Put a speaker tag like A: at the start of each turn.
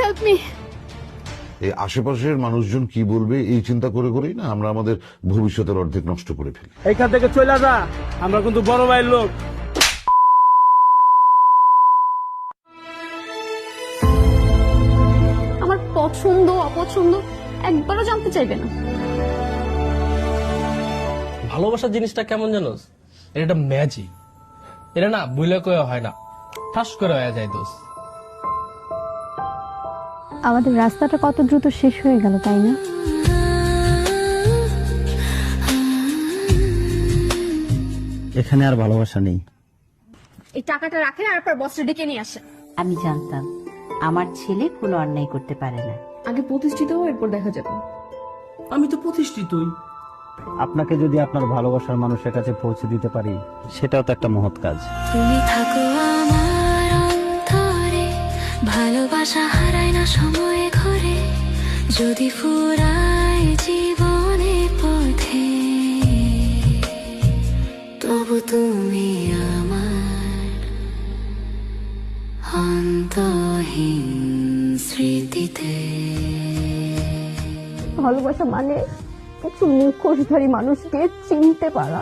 A: Help me.
B: এই আশেপাশের মানুষজন কি বলবে এই চিন্তা করে করেই না আমরা আমাদের ভবিষ্যতের অর্ধেক নষ্ট করে ফেলি।
C: এখান থেকে চলে যা, আমরা কিন্তু বড় ভাইয়ের লোক।
A: আমার পছন্দ অপছন্দ একবারও জানতে চাইবে না।
D: ভালোবাসার জিনিসটা কেমন জানোস, এটা একটা ম্যাজিক। এটা না বুইলা কয়ে হয় না, ঠাস করে হয়ে যায় দোষ।
A: আমাদের রাস্তাটা কত দ্রুত শেষ হয়ে গেল, তাই না?
E: এখানে আর ভালোবাসা নেই।
A: এই টাকাটা রাখেন আর পর বসটা ডেকে নিয়ে আসেন।
F: আমি জানতাম আমার ছেলে কোনো অন্যায় করতে পারে না।
A: আগে প্রতিষ্ঠিত হও, এরপর দেখা যাবে।
D: আমি তো প্রতিষ্ঠিতই।
E: আপনাকে যদি আপনার ভালোবাসার মানুষের কাছে পৌঁছে দিতে পারি, সেটাও তো একটা মহৎ কাজ।
G: তুমি থাকো আমার অন্তরে, ভালোবাসা হারায় না সময়ে ঘরে, যদি ফুরায় জীবনে পথে, তবু তুমি আমার অন্তহীন স্মৃতিতে।
A: ভালোবাসা মানে কিছু মুখোশধারী মানুষকে চিনতে পারা।